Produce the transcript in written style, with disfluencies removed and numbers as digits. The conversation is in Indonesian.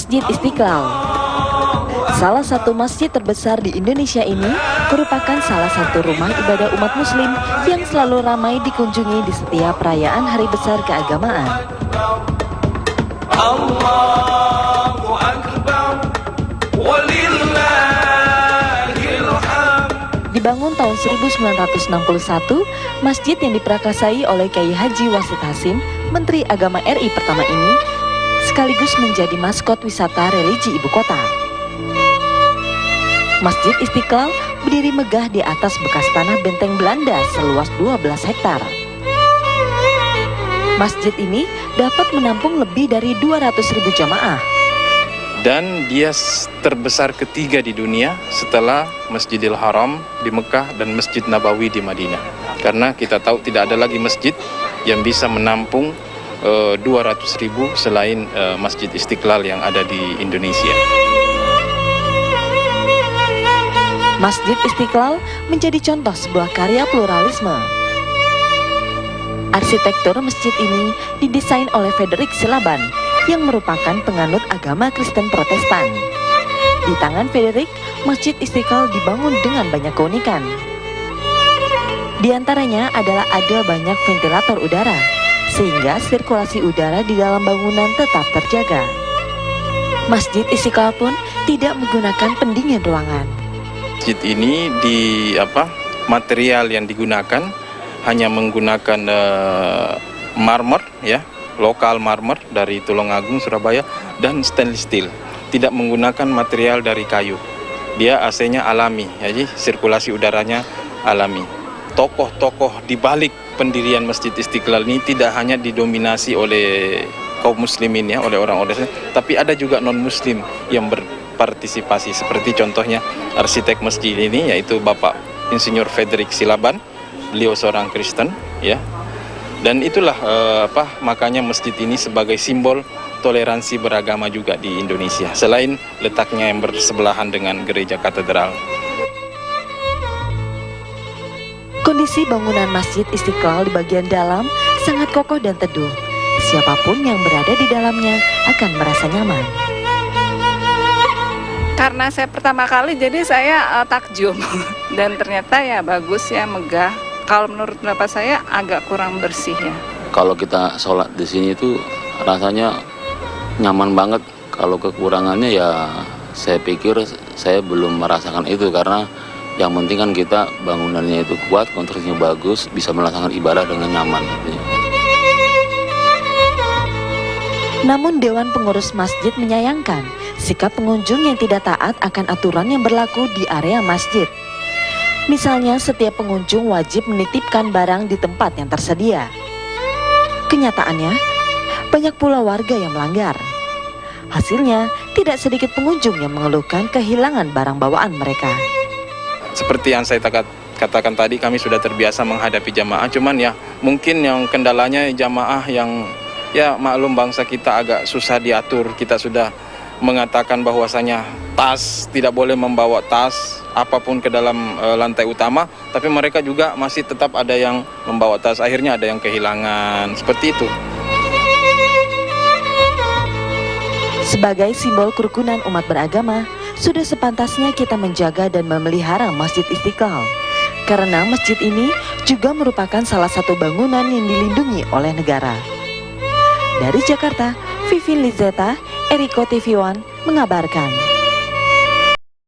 Masjid Istiqlal. Salah satu masjid terbesar di Indonesia ini merupakan salah satu rumah ibadah umat muslim yang selalu ramai dikunjungi di setiap perayaan hari besar keagamaan. Allahu Akbar, walillahil hamd. Dibangun tahun 1961, masjid yang diprakarsai oleh Kiai Haji Wasid Hasim, Menteri Agama RI pertama ini, sekaligus menjadi maskot wisata religi ibu kota. Masjid Istiqlal berdiri megah di atas bekas tanah benteng Belanda seluas 12 hektar. Masjid ini dapat menampung lebih dari 200.000 jamaah. Dan dia terbesar ketiga di dunia setelah Masjidil Haram di Mekah dan Masjid Nabawi di Madinah. Karena kita tahu tidak ada lagi masjid yang bisa menampung 200.000 selain Masjid Istiqlal yang ada di Indonesia. Masjid Istiqlal menjadi contoh sebuah karya pluralisme. Arsitektur masjid ini didesain oleh Frederik Silaban yang merupakan penganut agama Kristen Protestan. Di tangan Frederik, Masjid Istiqlal dibangun dengan banyak keunikan. Di antaranya adalah ada banyak ventilator udara, sehingga sirkulasi udara di dalam bangunan tetap terjaga. Masjid Istiqlal pun tidak menggunakan pendingin ruangan. Masjid ini material yang digunakan hanya menggunakan marmer, ya, lokal marmer dari Tulungagung, Surabaya, dan stainless steel. Tidak menggunakan material dari kayu. Dia AC-nya alami, jadi sirkulasi udaranya alami. Tokoh-tokoh di balik pendirian Masjid Istiqlal ini tidak hanya didominasi oleh kaum muslimin, ya, oleh orang-orang, tapi ada juga non-muslim yang berpartisipasi. Seperti contohnya arsitek masjid ini, yaitu Bapak Insinyur Frederik Silaban. Beliau seorang Kristen, ya. Dan itulah makanya masjid ini sebagai simbol toleransi beragama juga di Indonesia. Selain letaknya yang bersebelahan dengan gereja katedral. Kondisi bangunan Masjid Istiqlal di bagian dalam sangat kokoh dan teduh. Siapapun yang berada di dalamnya akan merasa nyaman. Karena saya pertama kali, jadi saya takjub. Dan ternyata ya bagus ya, megah. Kalau menurut pendapat saya agak kurang bersih ya. Kalau kita sholat di sini itu rasanya nyaman banget. Kalau kekurangannya ya saya pikir saya belum merasakan itu, karena yang penting kan kita bangunannya itu kuat, konstruksinya bagus, bisa melaksanakan ibadah dengan nyaman. Namun Dewan Pengurus Masjid menyayangkan sikap pengunjung yang tidak taat akan aturan yang berlaku di area masjid. Misalnya setiap pengunjung wajib menitipkan barang di tempat yang tersedia. Kenyataannya, banyak pula warga yang melanggar. Hasilnya, tidak sedikit pengunjung yang mengeluhkan kehilangan barang bawaan mereka. Seperti yang saya katakan tadi, kami sudah terbiasa menghadapi jamaah, cuman ya mungkin yang kendalanya jamaah yang, ya maklum bangsa kita agak susah diatur. Kita sudah mengatakan bahwasanya tas, tidak boleh membawa tas apapun ke dalam lantai utama, tapi mereka juga masih tetap ada yang membawa tas. Akhirnya ada yang kehilangan, seperti itu. Sebagai simbol kerukunan umat beragama, sudah sepantasnya kita menjaga dan memelihara Masjid Istiqlal. Karena masjid ini juga merupakan salah satu bangunan yang dilindungi oleh negara. Dari Jakarta, Vivin Lizeta, Eriko TV One mengabarkan.